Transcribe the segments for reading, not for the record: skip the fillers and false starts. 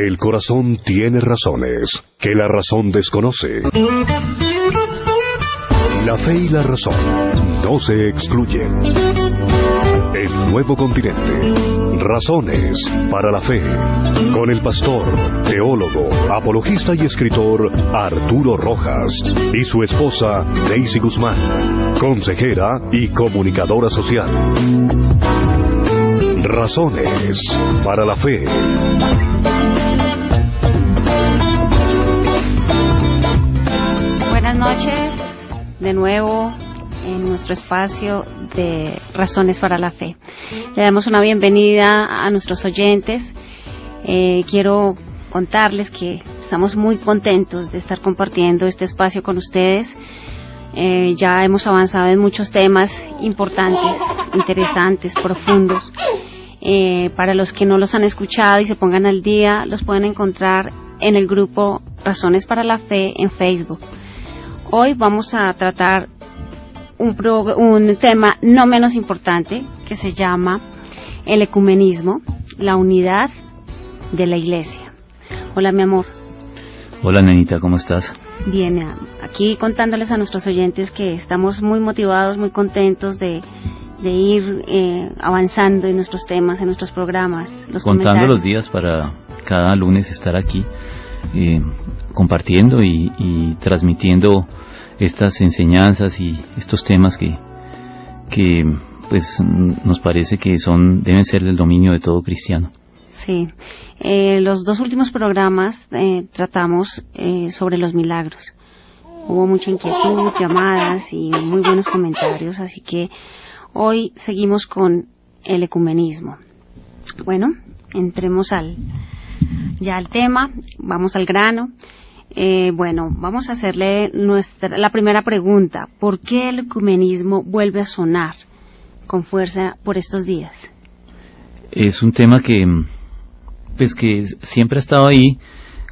El corazón tiene razones que la razón desconoce. La fe y la razón no se excluyen. El nuevo continente. Razones para la fe. Con el pastor, teólogo, apologista y escritor Arturo Rojas y su esposa Daisy Guzmán, consejera y comunicadora social. Razones para la fe. Buenas noches, de nuevo en nuestro espacio de Razones para la Fe. Le damos una bienvenida a nuestros oyentes. Quiero contarles que estamos muy contentos de estar compartiendo este espacio con ustedes. Ya hemos avanzado en muchos temas importantes, interesantes, profundos. Para los que no los han escuchado y se pongan al día, los pueden encontrar en el grupo Razones para la Fe en Facebook. Hoy vamos a tratar un tema no menos importante que se llama el ecumenismo, la unidad de la Iglesia. Hola, mi amor. Hola, nenita, ¿cómo estás? Bien, aquí contándoles a nuestros oyentes que estamos muy motivados, muy contentos de ir avanzando en nuestros temas, en nuestros programas. Contando los días para cada lunes estar aquí compartiendo y transmitiendo estas enseñanzas y estos temas que pues nos parece que deben ser del dominio de todo cristiano. Sí, los dos últimos programas tratamos sobre los milagros. Hubo mucha inquietud, llamadas y muy buenos comentarios, así que hoy seguimos con el ecumenismo. Bueno, entremos al tema, vamos al grano. Bueno, vamos a hacerle la primera pregunta. ¿Por qué el ecumenismo vuelve a sonar con fuerza por estos días? Es un tema que siempre ha estado ahí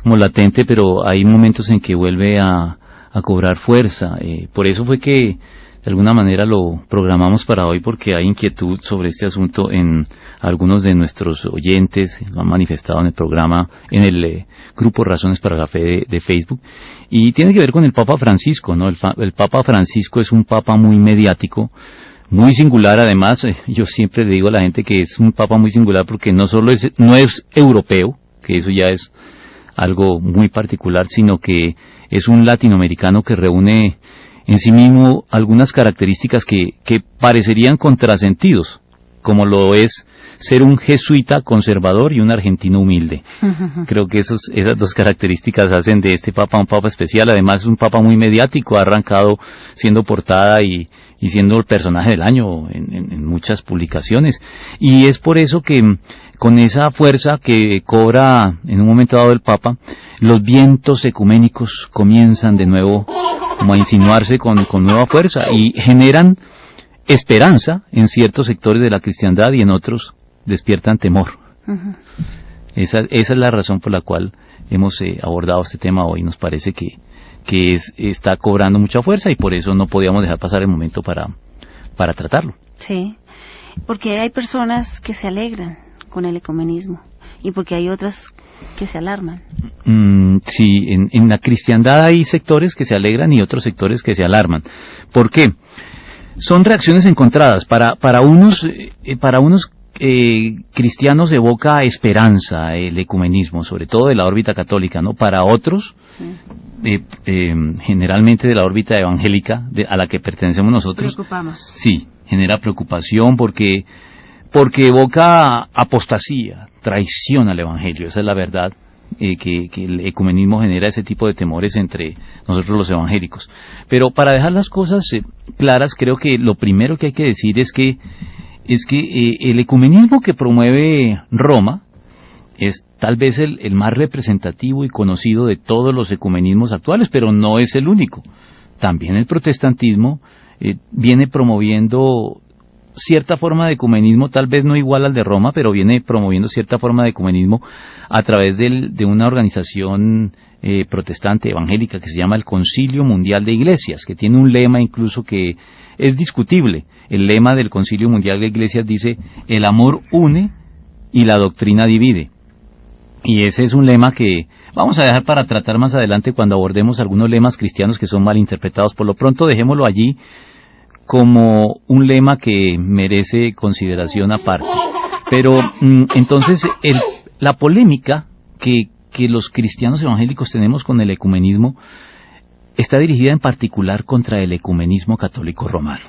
como latente, pero hay momentos en que vuelve a cobrar fuerza. Por eso fue que de alguna manera lo programamos para hoy, porque hay inquietud sobre este asunto en algunos de nuestros oyentes, lo han manifestado en el programa, en el grupo Razones para la Fe de Facebook, y tiene que ver con el Papa Francisco, ¿no? El Papa Francisco es un Papa muy mediático, muy singular. Además, yo siempre le digo a la gente que es un Papa muy singular porque no es europeo, que eso ya es algo muy particular, sino que es un latinoamericano que reúne en sí mismo algunas características que parecerían contrasentidos, como lo es ser un jesuita conservador y un argentino humilde. Creo que esas dos características hacen de este Papa un Papa especial. Además es un Papa muy mediático, ha arrancado siendo portada y siendo el personaje del año en muchas publicaciones. Y es por eso que con esa fuerza que cobra en un momento dado el Papa, los vientos ecuménicos comienzan de nuevo como a insinuarse con nueva fuerza y generan esperanza en ciertos sectores de la cristiandad y en otros despiertan temor. Esa es la razón por la cual hemos abordado este tema hoy. Nos parece que está cobrando mucha fuerza y por eso no podíamos dejar pasar el momento para tratarlo. Sí, porque hay personas que se alegran con el ecumenismo y porque hay otras que se alarman. Sí, en la cristiandad hay sectores que se alegran y otros sectores que se alarman. ¿Por qué? Son reacciones encontradas. Para unos cristianos evoca esperanza el ecumenismo, sobre todo de la órbita católica, ¿no? Para otros, sí. Generalmente de la órbita evangélica a la que pertenecemos nosotros, preocupamos. Sí, genera preocupación porque evoca apostasía, traición al evangelio. Esa es la verdad, que el ecumenismo genera ese tipo de temores entre nosotros los evangélicos. Pero para dejar las cosas claras, creo que lo primero que hay que decir es que el ecumenismo que promueve Roma es tal vez el más representativo y conocido de todos los ecumenismos actuales, pero no es el único. También el protestantismo viene promoviendo cierta forma de ecumenismo, tal vez no igual al de Roma, pero viene promoviendo cierta forma de ecumenismo a través de una organización protestante evangélica que se llama el Concilio Mundial de Iglesias, que tiene un lema incluso que es discutible. El lema del Concilio Mundial de Iglesias dice: el amor une y la doctrina divide. Y ese es un lema que vamos a dejar para tratar más adelante cuando abordemos algunos lemas cristianos que son mal interpretados. Por lo pronto dejémoslo allí como un lema que merece consideración aparte. Pero entonces la polémica que los cristianos evangélicos tenemos con el ecumenismo está dirigida en particular contra el ecumenismo católico romano,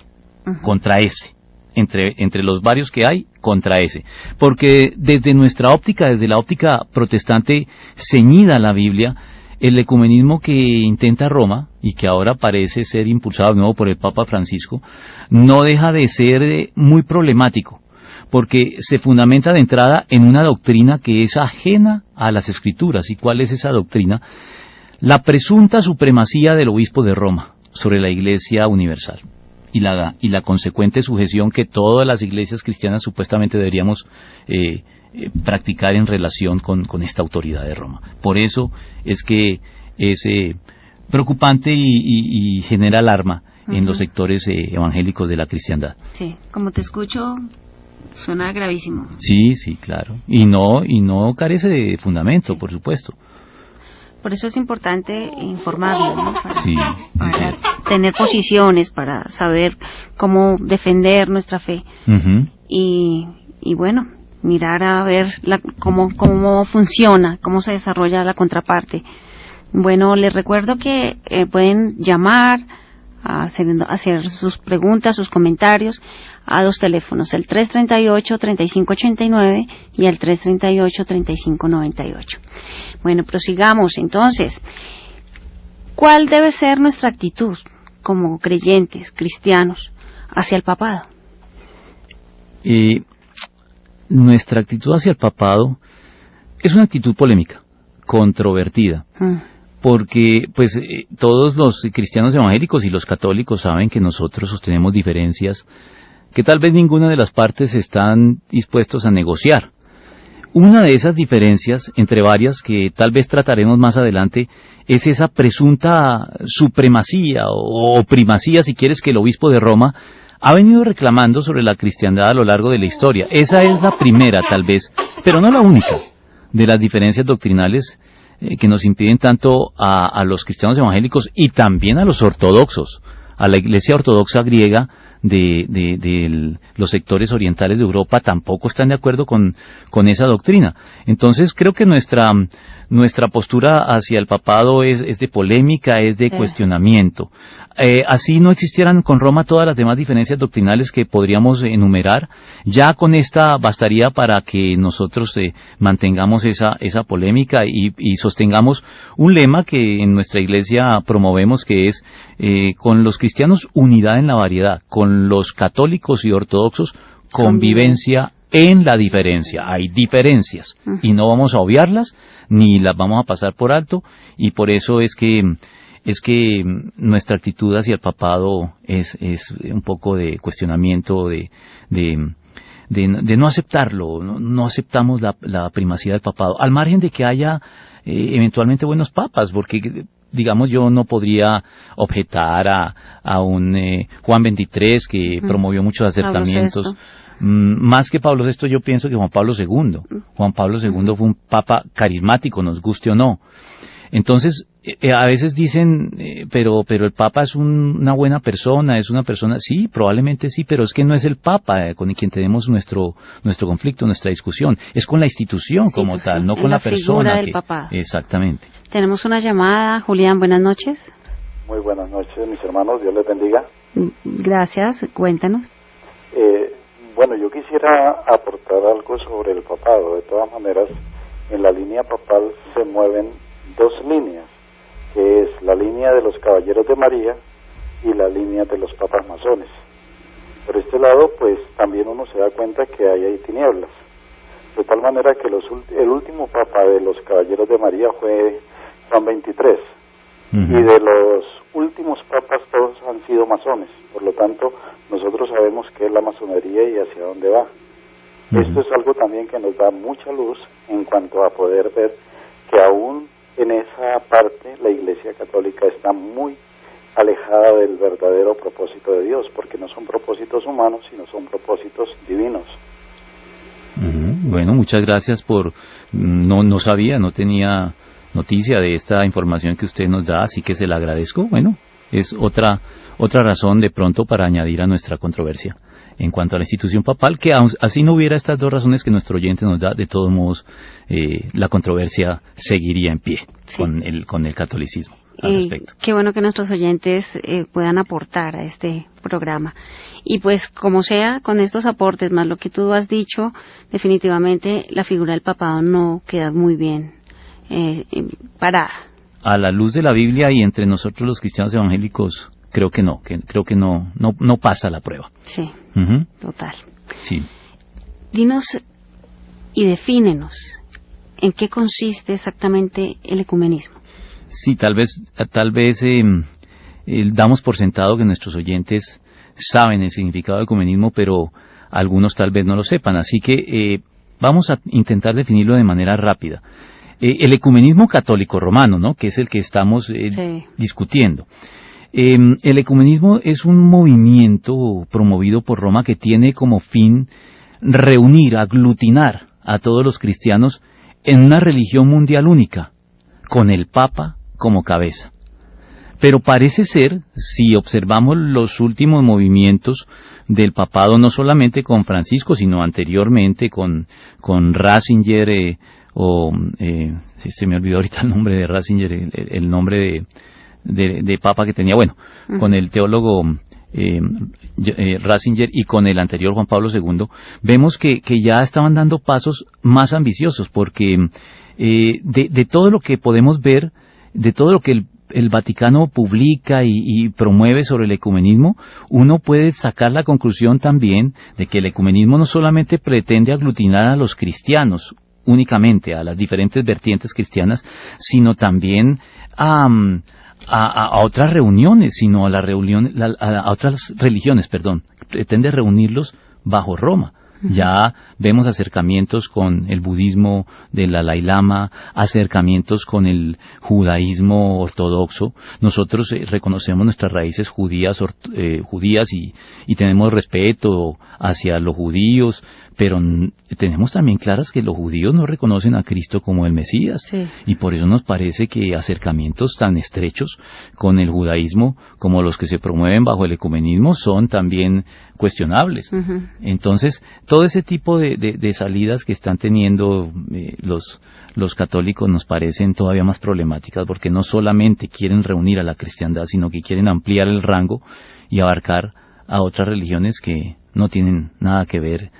contra ese. Entre los varios que hay, contra ese. Porque desde nuestra óptica, desde la óptica protestante ceñida a la Biblia, el ecumenismo que intenta Roma, y que ahora parece ser impulsado de nuevo por el Papa Francisco, no deja de ser muy problemático, porque se fundamenta de entrada en una doctrina que es ajena a las Escrituras. ¿Y cuál es esa doctrina? La presunta supremacía del obispo de Roma sobre la Iglesia universal. Y la consecuente sujeción que todas las iglesias cristianas supuestamente deberíamos practicar en relación con esta autoridad de Roma. Por eso es que es preocupante y genera alarma en los sectores evangélicos de la cristiandad. Sí, como te escucho, suena gravísimo. Sí, claro. Y no carece de fundamento, por supuesto. Por eso es importante informarlo, ¿no? Para tener posiciones, para saber cómo defender nuestra fe. Y bueno, mirar a ver cómo funciona, cómo se desarrolla la contraparte. Bueno, les recuerdo que pueden llamar, hacer sus preguntas, sus comentarios a dos teléfonos, el 338-3589 y el 338-3598. Bueno, prosigamos entonces. ¿Cuál debe ser nuestra actitud como creyentes, cristianos, hacia el papado? Nuestra actitud hacia el papado es una actitud polémica, controvertida. Porque todos los cristianos evangélicos y los católicos saben que nosotros sostenemos diferencias que tal vez ninguna de las partes están dispuestos a negociar. Una de esas diferencias, entre varias, que tal vez trataremos más adelante, es esa presunta supremacía o primacía, si quieres, que el obispo de Roma ha venido reclamando sobre la cristiandad a lo largo de la historia. Esa es la primera, tal vez, pero no la única, de las diferencias doctrinales que nos impiden tanto a los cristianos evangélicos y también a los ortodoxos, a la iglesia ortodoxa griega de los sectores orientales de Europa, tampoco están de acuerdo con esa doctrina. Entonces creo que nuestra postura hacia el papado es de polémica, es de cuestionamiento. Así no existieran con Roma todas las demás diferencias doctrinales que podríamos enumerar, ya con esta bastaría para que nosotros mantengamos esa polémica y sostengamos un lema que en nuestra iglesia promovemos, que es con los cristianos unidad en la variedad, con los católicos y ortodoxos convivencia en la diferencia. Hay diferencias y no vamos a obviarlas ni las vamos a pasar por alto, y por eso es que nuestra actitud hacia el papado es un poco de cuestionamiento, de no aceptarlo. No aceptamos la primacía del papado, al margen de que haya eventualmente buenos papas, porque digamos yo no podría objetar a un Juan XXIII que promovió muchos acercamientos. Más que Pablo VI, yo pienso que Juan Pablo II. Juan Pablo II fue un papa carismático, nos guste o no. Entonces, a veces dicen, pero el Papa es una buena persona, es una persona, sí, probablemente sí, pero es que no es el Papa con quien tenemos nuestro conflicto, nuestra discusión, es con la institución como tal, no con la persona del papado. Exactamente. Tenemos una llamada, Julián, buenas noches. Muy buenas noches, mis hermanos, Dios les bendiga. Gracias, cuéntanos. Bueno, yo quisiera aportar algo sobre el papado. De todas maneras, en la línea papal se mueven dos líneas, que es la línea de los caballeros de María y la línea de los papas masones. Por este lado, pues también uno se da cuenta que hay tinieblas, de tal manera que el último papa de los caballeros de María fue Juan XXIII, y de los últimos papas todos han sido masones. Por lo tanto, nosotros sabemos qué es la masonería y hacia dónde va. Esto es algo también que nos da mucha luz en cuanto a poder ver que aún en esa parte la Iglesia Católica está muy alejada del verdadero propósito de Dios, porque no son propósitos humanos, sino son propósitos divinos. Bueno, muchas gracias por... No sabía, no tenía noticia de esta información que usted nos da, así que se la agradezco. Bueno, es otra razón de pronto para añadir a nuestra controversia en cuanto a la institución papal, que así no hubiera estas dos razones que nuestro oyente nos da, de todos modos la controversia seguiría en pie, sí, con el catolicismo al respecto. Qué bueno que nuestros oyentes puedan aportar a este programa. Y pues como sea, con estos aportes más lo que tú has dicho, definitivamente la figura del papado no queda muy bien parada. A la luz de la Biblia y entre nosotros los cristianos evangélicos, creo que no pasa la prueba. Sí, total. Sí. Dinos y defínenos en qué consiste exactamente el ecumenismo. Sí, tal vez damos por sentado que nuestros oyentes saben el significado del ecumenismo, pero algunos tal vez no lo sepan, así que vamos a intentar definirlo de manera rápida. El ecumenismo católico romano, ¿no?, que es el que estamos discutiendo. El ecumenismo es un movimiento promovido por Roma que tiene como fin reunir, aglutinar a todos los cristianos en una religión mundial única, con el Papa como cabeza. Pero parece ser, si observamos los últimos movimientos del papado, no solamente con Francisco, sino anteriormente con Ratzinger, se me olvidó ahorita el nombre de Ratzinger, el nombre de papa que tenía, con el teólogo Ratzinger y con el anterior Juan Pablo II, vemos que ya estaban dando pasos más ambiciosos, porque de todo lo que podemos ver, de todo lo que el Vaticano publica y promueve sobre el ecumenismo, uno puede sacar la conclusión también de que el ecumenismo no solamente pretende aglutinar a los cristianos únicamente, a las diferentes vertientes cristianas, sino también a otras reuniones, sino a otras religiones, pretende reunirlos bajo Roma. Ya vemos acercamientos con el budismo del Dalai Lama, acercamientos con el judaísmo ortodoxo. Nosotros reconocemos nuestras raíces judías y tenemos respeto hacia los judíos, pero tenemos también claras que los judíos no reconocen a Cristo como el Mesías, sí, y por eso nos parece que acercamientos tan estrechos con el judaísmo como los que se promueven bajo el ecumenismo son también cuestionables. Entonces, todo ese tipo de salidas que están teniendo los católicos nos parecen todavía más problemáticas, porque no solamente quieren reunir a la cristiandad, sino que quieren ampliar el rango y abarcar a otras religiones que no tienen nada que ver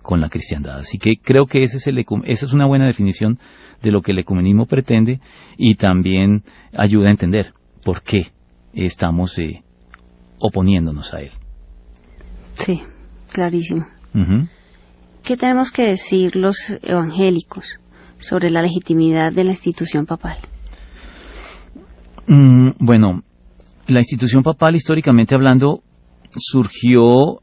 con la cristiandad. Así que creo que esa es una buena definición de lo que el ecumenismo pretende, y también ayuda a entender por qué estamos oponiéndonos a él. Sí, clarísimo. ¿Qué tenemos que decir los evangélicos sobre la legitimidad de la institución papal? Bueno, la institución papal, históricamente hablando, surgió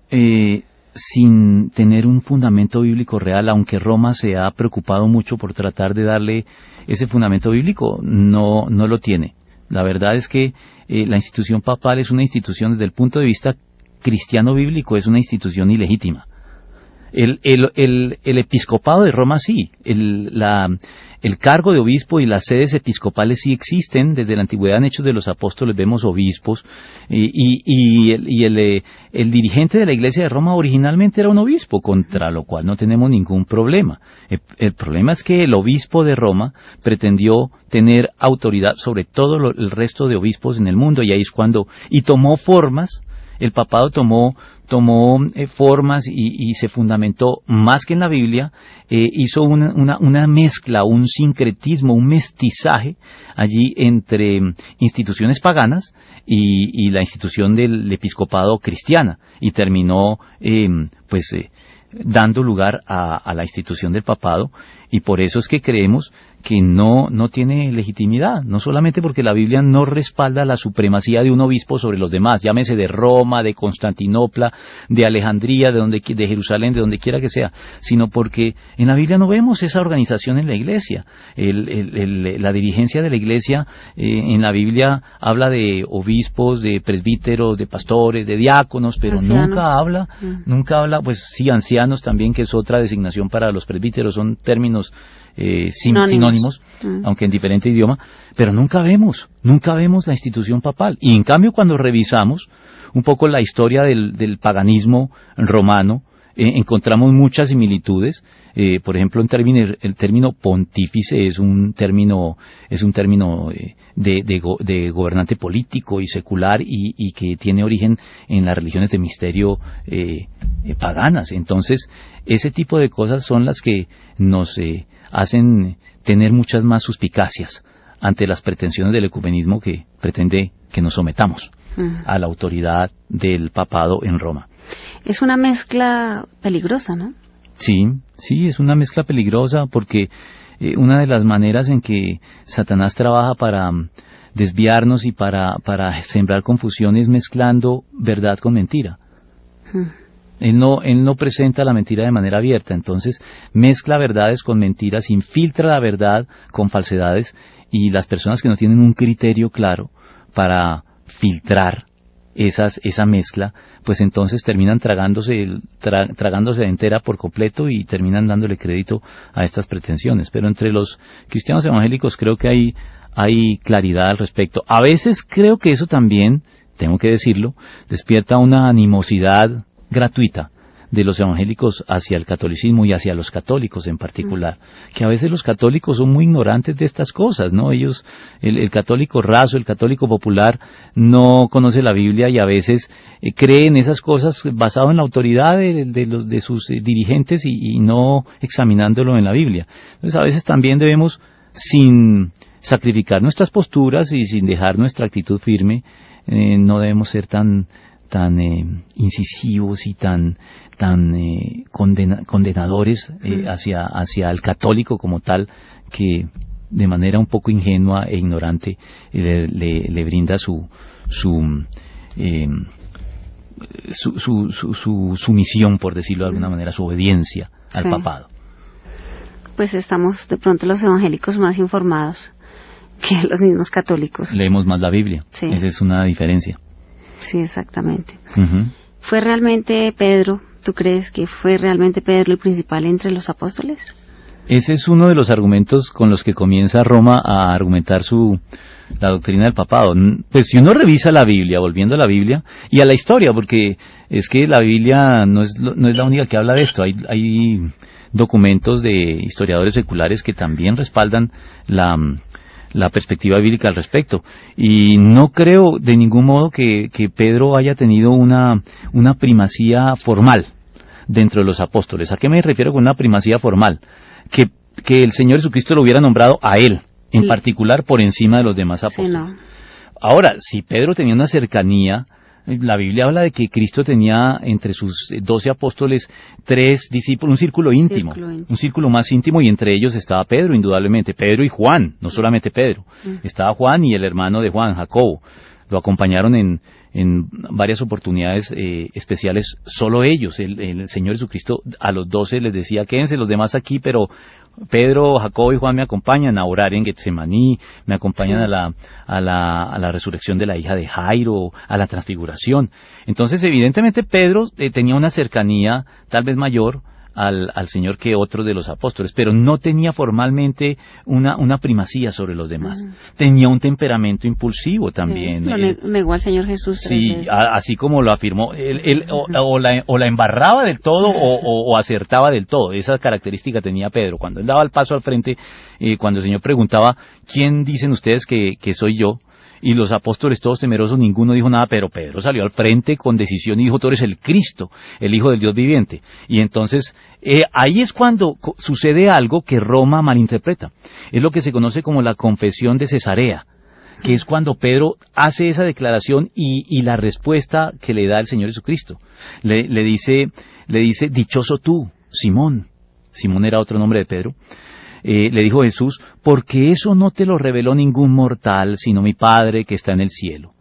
sin tener un fundamento bíblico real, aunque Roma se ha preocupado mucho por tratar de darle ese fundamento bíblico, no lo tiene. La verdad es que la institución papal es una institución, desde el punto de vista cristiano bíblico, es una institución ilegítima. El episcopado de Roma sí, el cargo de obispo y las sedes episcopales sí existen. Desde la antigüedad, en Hechos de los Apóstoles, vemos obispos, y el dirigente de la Iglesia de Roma originalmente era un obispo, contra lo cual no tenemos ningún problema. El problema es que el obispo de Roma pretendió tener autoridad sobre todo el resto de obispos en el mundo, y ahí es cuando tomó formas. El papado tomó formas y se fundamentó más que en la Biblia, hizo una mezcla, un sincretismo, un mestizaje allí entre instituciones paganas y la institución del episcopado cristiana, y terminó dando lugar a la institución del papado, y por eso es que creemos que no tiene legitimidad, no solamente porque la Biblia no respalda la supremacía de un obispo sobre los demás, llámese de Roma, de Constantinopla, de Alejandría, de Jerusalén, de donde quiera que sea, sino porque en la Biblia no vemos esa organización en la iglesia. La dirigencia de la iglesia en la Biblia habla de obispos, de presbíteros, de pastores, de diáconos, pero nunca habla, pues sí, ancianos también, que es otra designación para los presbíteros, son términos sinónimos, aunque en diferente idioma, pero nunca vemos la institución papal. Y en cambio, cuando revisamos un poco la historia del paganismo romano, encontramos muchas similitudes. Por ejemplo, el término pontífice es un término de gobernante político y secular y que tiene origen en las religiones de misterio paganas. Entonces, ese tipo de cosas son las que nos hacen tener muchas más suspicacias ante las pretensiones del ecumenismo, que pretende que nos sometamos a la autoridad del papado en Roma. Es una mezcla peligrosa, ¿no? Sí, es una mezcla peligrosa porque una de las maneras en que Satanás trabaja para desviarnos y para sembrar confusión es mezclando verdad con mentira. Él no presenta la mentira de manera abierta, entonces mezcla verdades con mentiras, infiltra la verdad con falsedades, y las personas que no tienen un criterio claro para filtrar esa mezcla, pues entonces terminan tragándose entera por completo y terminan dándole crédito a estas pretensiones. Pero entre los cristianos evangélicos creo que hay claridad al respecto. A veces creo que eso también, tengo que decirlo, despierta una animosidad gratuita de los evangélicos hacia el catolicismo y hacia los católicos en particular, que a veces los católicos son muy ignorantes de estas cosas, ¿no? Ellos, el católico raso, el católico popular, no conoce la Biblia y a veces cree en esas cosas basado en la autoridad de sus dirigentes y no examinándolo en la Biblia. Entonces a veces también debemos, sin sacrificar nuestras posturas y sin dejar nuestra actitud firme, no debemos ser tan incisivos y tan condenadores hacia el católico como tal, que de manera un poco ingenua e ignorante le brinda su sumisión, por decirlo de alguna manera, su obediencia al papado. Pues estamos de pronto los evangélicos más informados que los mismos católicos. Leemos más la Biblia, esa es una diferencia. Sí, exactamente. ¿Fue realmente Pedro, tú crees que fue realmente Pedro el principal entre los apóstoles? Ese es uno de los argumentos con los que comienza Roma a argumentar la doctrina del papado. Pues si uno revisa la Biblia, volviendo a la Biblia y a la historia, porque es que la Biblia no es la única que habla de esto, hay documentos de historiadores seculares que también respaldan la perspectiva bíblica al respecto, y no creo de ningún modo que Pedro haya tenido una primacía formal dentro de los apóstoles. ¿A qué me refiero con una primacía formal? Que el Señor Jesucristo lo hubiera nombrado a él en particular por encima de los demás apóstoles. Sí, no. Ahora, si Pedro tenía una cercanía, la Biblia habla de que Cristo tenía entre sus 12 apóstoles 3 discípulos, un círculo íntimo, un círculo más íntimo, y entre ellos estaba Pedro, indudablemente, Pedro y Juan, no solamente Pedro, estaba Juan y el hermano de Juan, Jacobo, lo acompañaron en varias oportunidades especiales, solo ellos. El Señor Jesucristo a los 12 les decía: quédense los demás aquí, pero Pedro, Jacobo y Juan me acompañan a orar en Getsemaní, me acompañan a la resurrección de la hija de Jairo, a la transfiguración. Entonces, evidentemente, Pedro tenía una cercanía tal vez mayor al Señor que otros de los apóstoles, pero no tenía formalmente una primacía sobre los demás. Tenía un temperamento impulsivo también. Lo negó al Señor Jesús. Sí, así como lo afirmó. Él o la embarraba del todo o acertaba del todo. Esa característica tenía Pedro. Cuando él daba el paso al frente, cuando el Señor preguntaba: ¿quién dicen ustedes que soy yo? Y los apóstoles, todos temerosos, ninguno dijo nada, pero Pedro salió al frente con decisión y dijo: tú eres el Cristo, el Hijo del Dios viviente. Y entonces, ahí es cuando sucede algo que Roma malinterpreta. Es lo que se conoce como la confesión de Cesarea, que es cuando Pedro hace esa declaración y la respuesta que le da el Señor Jesucristo. Le dice: dichoso tú, Simón. Simón era otro nombre de Pedro. le dijo Jesús, porque eso no te lo reveló ningún mortal, sino mi Padre que está en el cielo.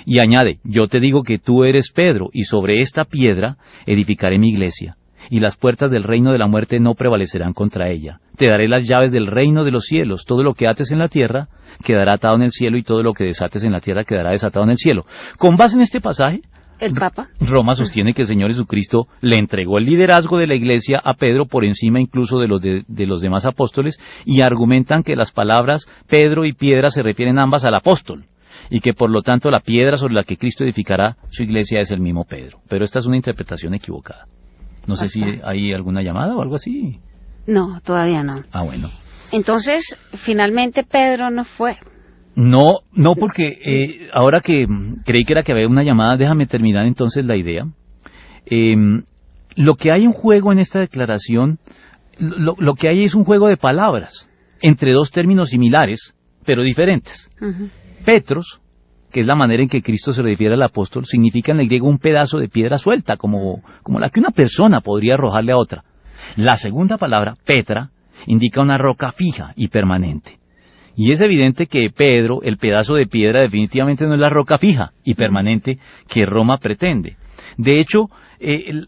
Y añade, yo te digo que tú eres Pedro, y sobre esta piedra edificaré mi iglesia, y las puertas del reino de la muerte no prevalecerán contra ella. Te daré las llaves del reino de los cielos, todo lo que ates en la tierra quedará atado en el cielo, y todo lo que desates en la tierra quedará desatado en el cielo. Con base en este pasaje, ¿El Papa? Roma sostiene que el Señor Jesucristo le entregó el liderazgo de la iglesia a Pedro por encima incluso de los demás apóstoles, y argumentan que las palabras Pedro y piedra se refieren ambas al apóstol, y que por lo tanto la piedra sobre la que Cristo edificará su iglesia es el mismo Pedro. Pero esta es una interpretación equivocada. No sé si hay alguna llamada o algo así. No, todavía no. Ah, bueno. Entonces, finalmente Pedro no fue. No, porque ahora que creí que había una llamada, déjame terminar entonces la idea. Lo que hay en juego en esta declaración, lo que hay es un juego de palabras entre dos términos similares, pero diferentes. Uh-huh. Petros, que es la manera en que Cristo se refiere al apóstol, significa en el griego un pedazo de piedra suelta, como la que una persona podría arrojarle a otra. La segunda palabra, Petra, indica una roca fija y permanente. Y es evidente que Pedro, el pedazo de piedra, definitivamente no es la roca fija y permanente que Roma pretende. De hecho,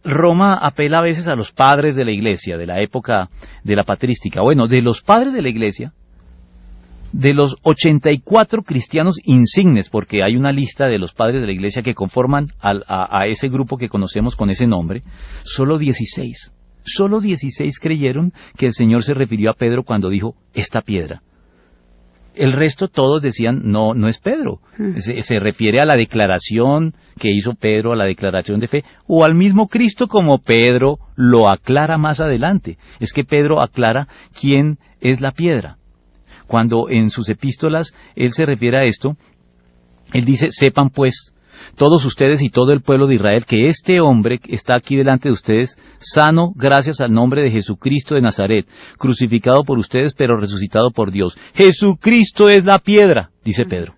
Roma apela a veces a los padres de la iglesia, de la época de la patrística. Bueno, de los padres de la iglesia, de los 84 cristianos insignes, porque hay una lista de los padres de la iglesia que conforman a ese grupo que conocemos con ese nombre, solo 16 creyeron que el Señor se refirió a Pedro cuando dijo, esta piedra. El resto todos decían, no es Pedro. Se refiere a la declaración que hizo Pedro, a la declaración de fe, o al mismo Cristo, como Pedro lo aclara más adelante. Es que Pedro aclara quién es la piedra. Cuando en sus epístolas él se refiere a esto, él dice, sepan pues, todos ustedes y todo el pueblo de Israel, que este hombre está aquí delante de ustedes, sano gracias al nombre de Jesucristo de Nazaret, crucificado por ustedes, pero resucitado por Dios. Jesucristo es la piedra, dice Pedro,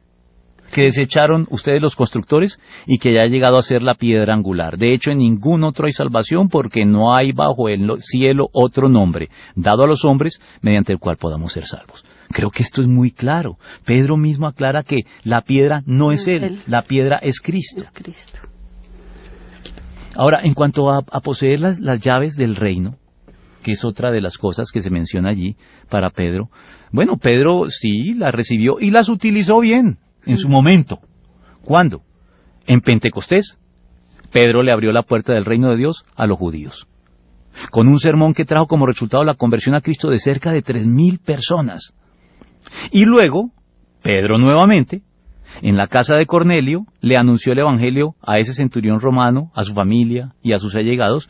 que desecharon ustedes los constructores y que ya ha llegado a ser la piedra angular. De hecho, en ningún otro hay salvación, porque no hay bajo el cielo otro nombre, dado a los hombres, mediante el cual podamos ser salvos. Creo que esto es muy claro. Pedro mismo aclara que la piedra no es él, la piedra es Cristo. Ahora, en cuanto a poseer las llaves del reino, que es otra de las cosas que se menciona allí para Pedro, bueno, Pedro sí las recibió y las utilizó bien en su momento. ¿Cuándo? En Pentecostés, Pedro le abrió la puerta del reino de Dios a los judíos, con un sermón que trajo como resultado la conversión a Cristo de cerca de 3,000 personas. Y luego, Pedro nuevamente, en la casa de Cornelio, le anunció el evangelio a ese centurión romano, a su familia y a sus allegados,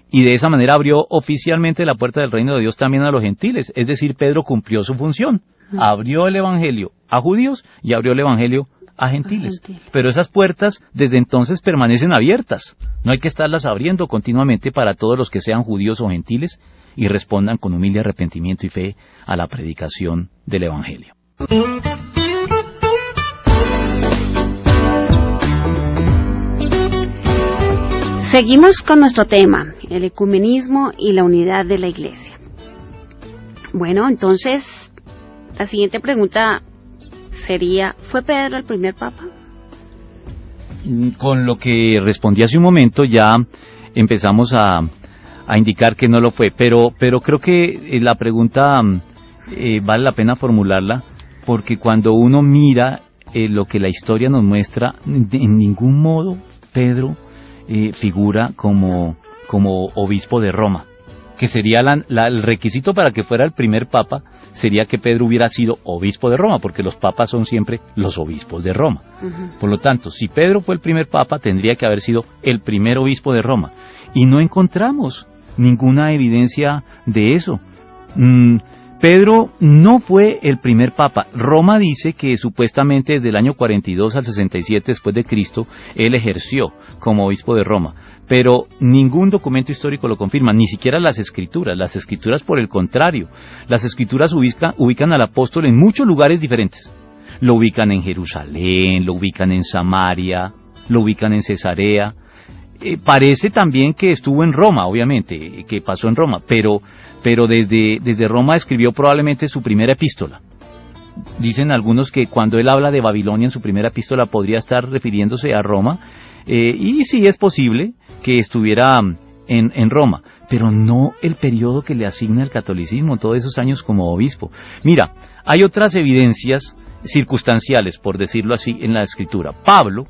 y de esa manera abrió oficialmente la puerta del reino de Dios también a los gentiles. Es decir, Pedro cumplió su función, abrió el evangelio a judíos y abrió el evangelio a gentiles. Pero esas puertas desde entonces permanecen abiertas. No hay que estarlas abriendo continuamente para todos los que sean judíos o gentiles y respondan con humilde arrepentimiento y fe a la predicación del evangelio. Seguimos con nuestro tema, el ecumenismo y la unidad de la Iglesia. Bueno, entonces, la siguiente pregunta sería, ¿fue Pedro el primer papa? Con lo que respondí hace un momento ya empezamos a indicar que no lo fue, pero creo que la pregunta vale la pena formularla, porque cuando uno mira lo que la historia nos muestra, en ningún modo Pedro figura como obispo de Roma, que sería el requisito para que fuera el primer papa, sería que Pedro hubiera sido obispo de Roma, porque los papas son siempre los obispos de Roma. Uh-huh. Por lo tanto, si Pedro fue el primer papa, tendría que haber sido el primer obispo de Roma, y no encontramos ninguna evidencia de eso. Pedro no fue el primer papa. Roma dice que supuestamente desde el año 42 al 67 después de Cristo, él ejerció como obispo de Roma, pero ningún documento histórico lo confirma, ni siquiera las escrituras. Las escrituras, por el contrario, las escrituras ubican al apóstol en muchos lugares diferentes. Lo ubican en Jerusalén, lo ubican en Samaria, lo ubican en Cesarea. Parece también que estuvo en Roma, obviamente, que pasó en Roma, pero desde Roma escribió probablemente su primera epístola. Dicen algunos que cuando él habla de Babilonia en su primera epístola podría estar refiriéndose a Roma, y sí es posible que estuviera en Roma, pero no el periodo que le asigna el catolicismo, todos esos años como obispo. Mira, hay otras evidencias circunstanciales, por decirlo así, en la Escritura. Pablo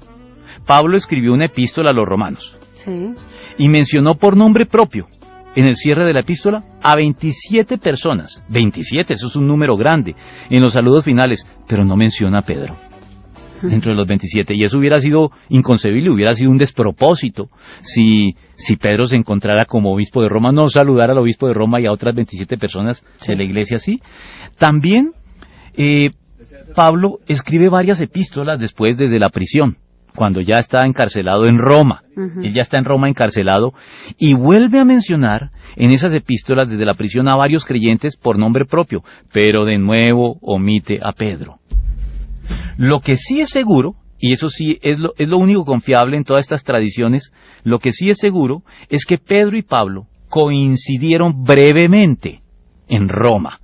escribió una epístola a los romanos, Sí. y mencionó por nombre propio, en el cierre de la epístola, a 27 personas. 27, eso es un número grande, en los saludos finales, pero no menciona a Pedro dentro de los 27, y eso hubiera sido inconcebible, hubiera sido un despropósito si Pedro se encontrara como obispo de Roma, no saludar al obispo de Roma y a otras 27 personas de la iglesia así. También Pablo escribe varias epístolas después desde la prisión, cuando ya está encarcelado en Roma. Él ya está en Roma encarcelado, y vuelve a mencionar en esas epístolas desde la prisión a varios creyentes por nombre propio, pero de nuevo omite a Pedro. Lo que sí es seguro, y eso sí es lo único confiable en todas estas tradiciones, lo que sí es seguro es que Pedro y Pablo coincidieron brevemente en Roma,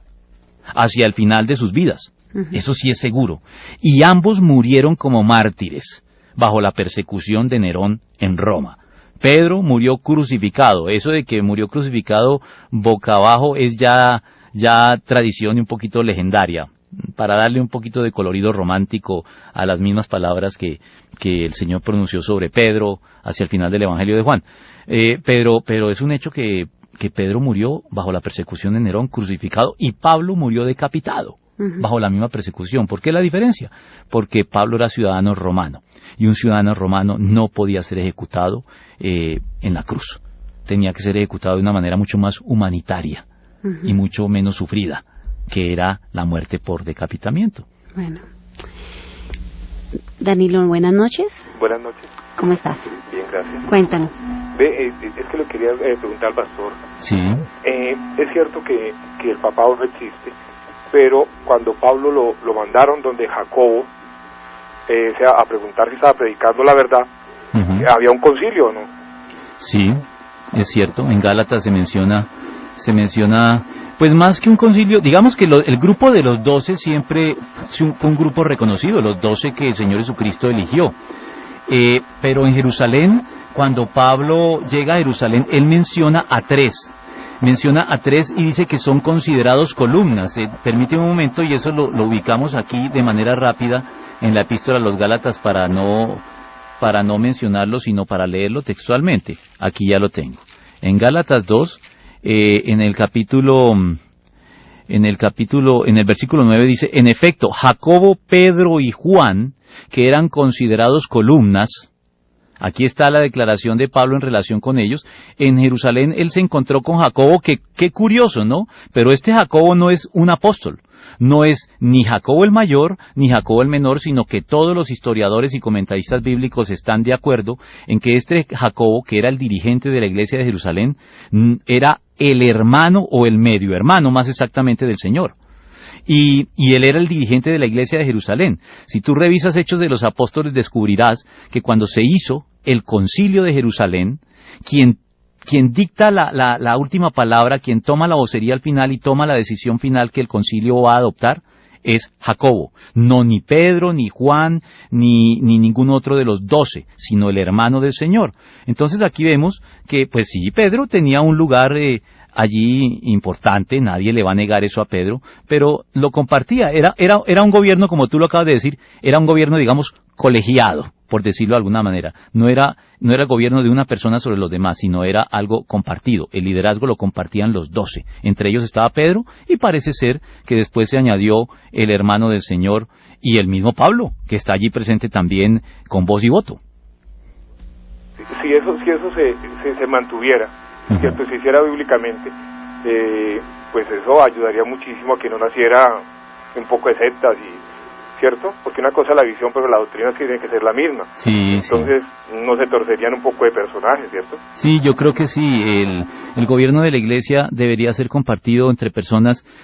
hacia el final de sus vidas. Eso sí es seguro. Y ambos murieron como mártires, bajo la persecución de Nerón en Roma. Pedro murió crucificado. Eso de que murió crucificado boca abajo es ya tradición y un poquito legendaria, para darle un poquito de colorido romántico a las mismas palabras que el Señor pronunció sobre Pedro hacia el final del Evangelio de Juan. Pero es un hecho que Pedro murió bajo la persecución de Nerón crucificado, y Pablo murió decapitado bajo la misma persecución. ¿Por qué la diferencia? Porque Pablo era ciudadano romano, y un ciudadano romano no podía ser ejecutado en la cruz. Tenía que ser ejecutado de una manera mucho más humanitaria y mucho menos sufrida, que era la muerte por decapitamiento. Bueno. Danilo, buenas noches. Buenas noches. ¿Cómo estás? Bien, gracias. Cuéntanos. Es que le quería preguntar al pastor. Sí. Es cierto que el papado no existe, pero cuando Pablo lo mandaron donde Jacobo, a preguntar si estaba predicando la verdad, ¿había un concilio o no? Sí, es cierto. En Gálatas se menciona, pues más que un concilio, digamos que el grupo de los 12 siempre fue un grupo reconocido, los 12 que el Señor Jesucristo eligió. Pero en Jerusalén, cuando Pablo llega a Jerusalén, él menciona a tres y dice que son considerados columnas. Permíteme un momento, y eso lo ubicamos aquí de manera rápida en la epístola a los Gálatas para no mencionarlo, sino para leerlo textualmente. Aquí ya lo tengo. En Gálatas 2, en el versículo 9 dice: en efecto, Jacobo, Pedro y Juan, que eran considerados columnas. Aquí está la declaración de Pablo en relación con ellos. En Jerusalén él se encontró con Jacobo, que qué curioso, ¿no? Pero este Jacobo no es un apóstol, no es ni Jacobo el mayor ni Jacobo el menor, sino que todos los historiadores y comentaristas bíblicos están de acuerdo en que este Jacobo, que era el dirigente de la iglesia de Jerusalén, era el hermano o el medio hermano, más exactamente, del Señor. Y él era el dirigente de la iglesia de Jerusalén. Si tú revisas Hechos de los Apóstoles, descubrirás que cuando se hizo el concilio de Jerusalén, quien dicta la última palabra, quien toma la vocería al final y toma la decisión final que el concilio va a adoptar, es Jacobo. No ni Pedro, ni Juan, ni ningún otro de los 12, sino el hermano del Señor. Entonces aquí vemos que, pues sí, Pedro tenía un lugar allí importante, nadie le va a negar eso a Pedro, pero lo compartía. Era un gobierno, como tú lo acabas de decir, era un gobierno, digamos, colegiado, por decirlo de alguna manera. No era el gobierno de una persona sobre los demás, sino era algo compartido. El liderazgo lo compartían los 12. Entre ellos estaba Pedro, y parece ser que después se añadió el hermano del Señor y el mismo Pablo, que está allí presente también con voz y voto. Si eso se mantuviera, ¿cierto? Se hiciera bíblicamente, pues eso ayudaría muchísimo a que no naciera un poco de sectas, ¿cierto? Porque una cosa es la visión, pero la doctrina tiene que ser la misma. Sí, entonces no se torcerían un poco de personajes, ¿cierto? Sí, yo creo que sí. El gobierno de la iglesia debería ser compartido entre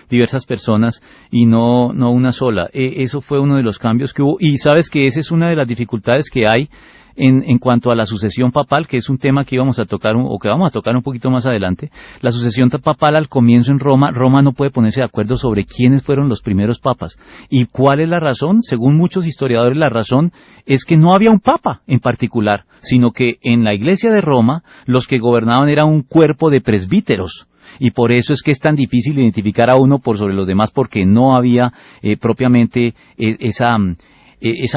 diversas personas, y no una sola. Eso fue uno de los cambios que hubo, y sabes que esa es una de las dificultades que hay en cuanto a la sucesión papal, que es un tema que íbamos a tocar o que vamos a tocar un poquito más adelante. La sucesión papal al comienzo en Roma no puede ponerse de acuerdo sobre quiénes fueron los primeros papas. ¿Y cuál es la razón? Según muchos historiadores, la razón es que no había un papa en particular, sino que en la Iglesia de Roma los que gobernaban era un cuerpo de presbíteros. Y por eso es que es tan difícil identificar a uno por sobre los demás, porque no había propiamente esa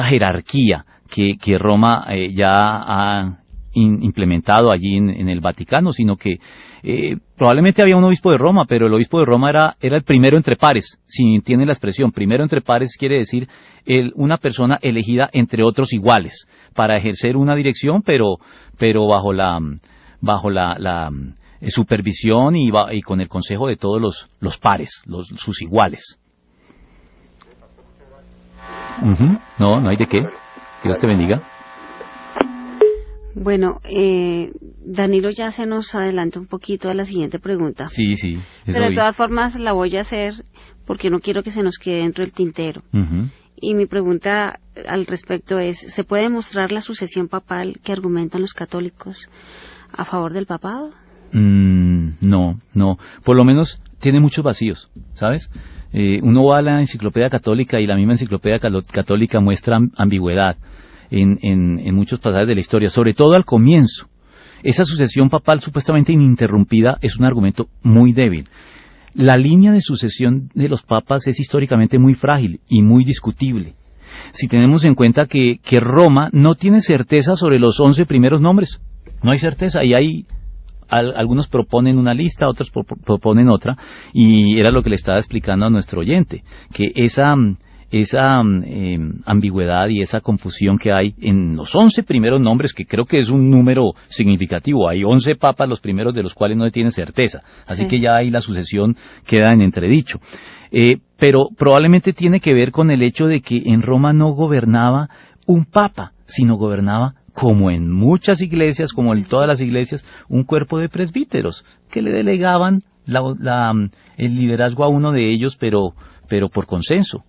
jerarquía que Roma ya ha implementado allí en el Vaticano, sino que probablemente había un obispo de Roma, pero el obispo de Roma era el primero entre pares, si entienden la expresión. Primero entre pares quiere decir una persona elegida entre otros iguales para ejercer una dirección, pero bajo la supervisión y con el consejo de todos los pares, sus iguales. No hay de qué. Dios te bendiga. Bueno, Danilo ya se nos adelanta un poquito a la siguiente pregunta. Sí. Pero de todas formas la voy a hacer porque no quiero que se nos quede dentro del tintero. Y mi pregunta al respecto es, ¿se puede mostrar la sucesión papal que argumentan los católicos a favor del papado? No. Por lo menos tiene muchos vacíos, ¿sabes? Uno va a la enciclopedia católica y la misma enciclopedia católica muestra ambigüedad en muchos pasajes de la historia, sobre todo al comienzo. Esa sucesión papal supuestamente ininterrumpida es un argumento muy débil. La línea de sucesión de los papas es históricamente muy frágil y muy discutible. Si tenemos en cuenta que Roma no tiene certeza sobre los 11 primeros nombres, no hay certeza, y hay algunos proponen una lista, otros proponen otra, y era lo que le estaba explicando a nuestro oyente, que esa ambigüedad y esa confusión que hay en los 11 primeros nombres, que creo que es un número significativo. Hay 11 papas, los primeros de los cuales no se tiene certeza, así que ya ahí la sucesión queda en entredicho. Pero probablemente tiene que ver con el hecho de que en Roma no gobernaba un papa, sino gobernaba, como en muchas iglesias, como en todas las iglesias, un cuerpo de presbíteros que le delegaban el liderazgo a uno de ellos, pero por consenso.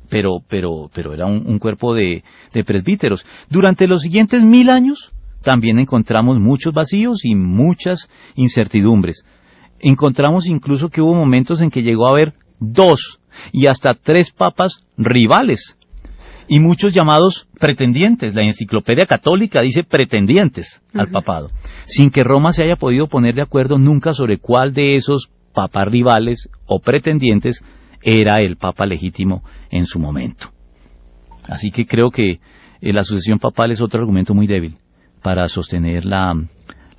Pero era un cuerpo de presbíteros. Durante los siguientes 1000 años también encontramos muchos vacíos y muchas incertidumbres. Encontramos incluso que hubo momentos en que llegó a haber 2 y hasta 3 papas rivales, y muchos llamados pretendientes. La enciclopedia católica dice pretendientes al papado, sin que Roma se haya podido poner de acuerdo nunca sobre cuál de esos papas rivales o pretendientes era el papa legítimo en su momento. Así que creo que la sucesión papal es otro argumento muy débil para sostener la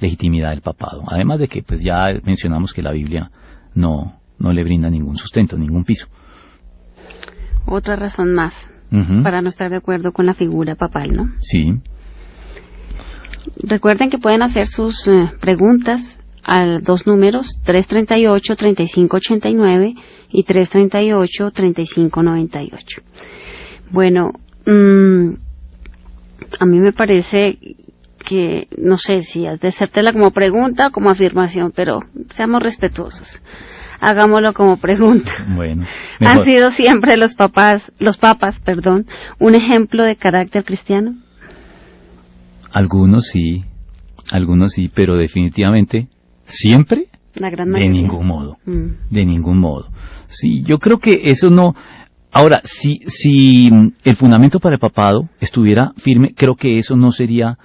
legitimidad del papado. Además de que pues ya mencionamos que la Biblia no le brinda ningún sustento, ningún piso. Otra razón más para no estar de acuerdo con la figura papal, ¿no? Sí. Recuerden que pueden hacer sus preguntas a 2 números, 338-3589 y 338-3598. Bueno, a mí me parece que, no sé si has de hacértela como pregunta o como afirmación, pero seamos respetuosos. Hagámoslo como pregunta. Bueno, mejor. ¿Han sido siempre los papas, un ejemplo de carácter cristiano? Algunos sí, pero definitivamente ¿siempre? La gran mayoría. De ningún modo. Sí, yo creo que eso no. Ahora, si el fundamento para el papado estuviera firme, creo que eso no sería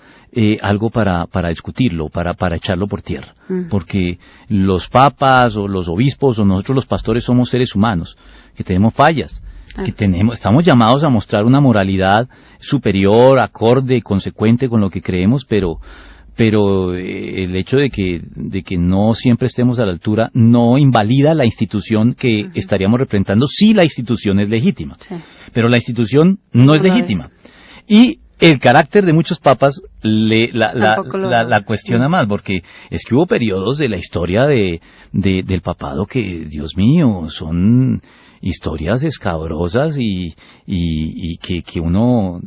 algo para discutirlo, para echarlo por tierra. Porque los papas o los obispos o nosotros los pastores somos seres humanos, que tenemos fallas, estamos llamados a mostrar una moralidad superior, acorde, consecuente con lo que creemos, pero el hecho de que no siempre estemos a la altura no invalida la institución que estaríamos representando si la institución es legítima. Sí. Pero la institución no es legítima. Y el carácter de muchos papas la cuestiona más, porque es que hubo periodos de la historia del papado que, Dios mío, son historias escabrosas y que uno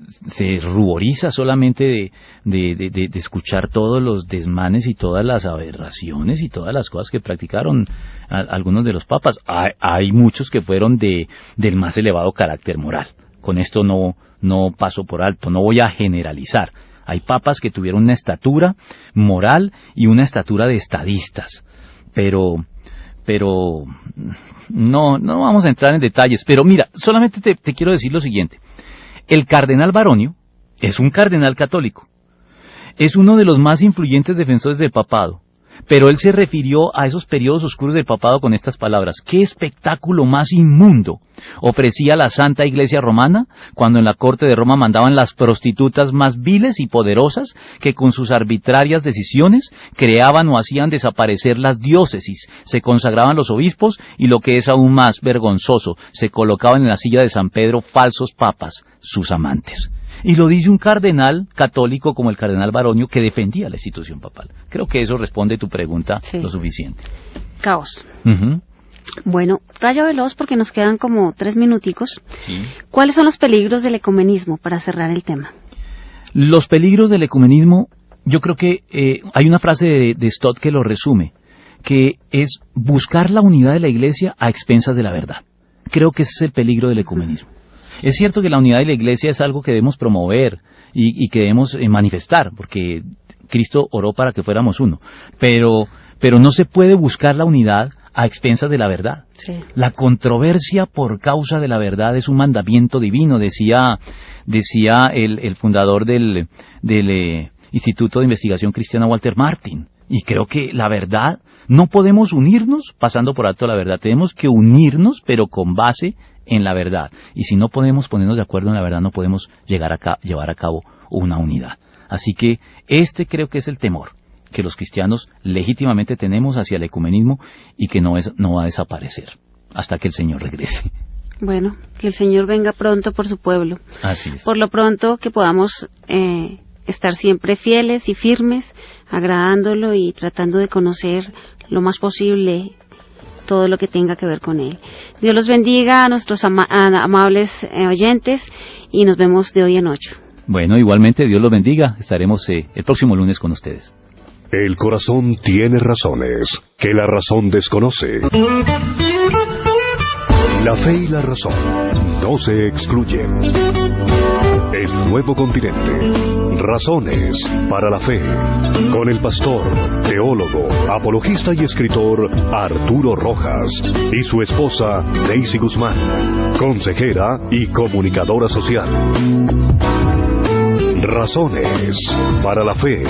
se ruboriza solamente de escuchar todos los desmanes y todas las aberraciones y todas las cosas que practicaron algunos de los papas. Hay muchos que fueron del más elevado carácter moral. Con esto no paso por alto, no voy a generalizar. Hay papas que tuvieron una estatura moral y una estatura de estadistas. Pero no vamos a entrar en detalles. Pero mira, solamente te quiero decir lo siguiente. El cardenal Baronio es un cardenal católico. Es uno de los más influyentes defensores del papado. Pero él se refirió a esos periodos oscuros del papado con estas palabras: ¿qué espectáculo más inmundo ofrecía la Santa Iglesia Romana cuando en la corte de Roma mandaban las prostitutas más viles y poderosas que con sus arbitrarias decisiones creaban o hacían desaparecer las diócesis, se consagraban los obispos y, lo que es aún más vergonzoso, se colocaban en la silla de San Pedro falsos papas, sus amantes? Y lo dice un cardenal católico como el cardenal Baronio, que defendía la institución papal. Creo que eso responde tu pregunta lo suficiente. Caos. Uh-huh. Bueno, Rayo veloz porque nos quedan como 3 minuticos. Sí. ¿Cuáles son los peligros del ecumenismo para cerrar el tema? Los peligros del ecumenismo, yo creo que hay una frase de Stott que lo resume, que es buscar la unidad de la Iglesia a expensas de la verdad. Creo que ese es el peligro del ecumenismo. Es cierto que la unidad de la Iglesia es algo que debemos promover y que debemos manifestar, porque Cristo oró para que fuéramos uno, pero no se puede buscar la unidad a expensas de la verdad. Sí. La controversia por causa de la verdad es un mandamiento divino, decía el fundador del Instituto de Investigación Cristiana, Walter Martin. Y creo que la verdad, no podemos unirnos pasando por alto la verdad, tenemos que unirnos pero con base en la verdad. Y si no podemos ponernos de acuerdo en la verdad, no podemos llevar a cabo una unidad. Así que creo que es el temor que los cristianos legítimamente tenemos hacia el ecumenismo y que no va a desaparecer hasta que el Señor regrese. Bueno, que el Señor venga pronto por su pueblo. Así es. Por lo pronto que podamos estar siempre fieles y firmes, agradándolo y tratando de conocer lo más posible todo lo que tenga que ver con él. Dios los bendiga a nuestros amables oyentes y nos vemos de hoy en 8. Bueno, igualmente Dios los bendiga. Estaremos el próximo lunes con ustedes. El corazón tiene razones que la razón desconoce. La fe y la razón no se excluyen. El nuevo continente. Razones para la fe. Con el pastor, teólogo, apologista y escritor Arturo Rojas y su esposa Daisy Guzmán, consejera y comunicadora social. Razones para la fe.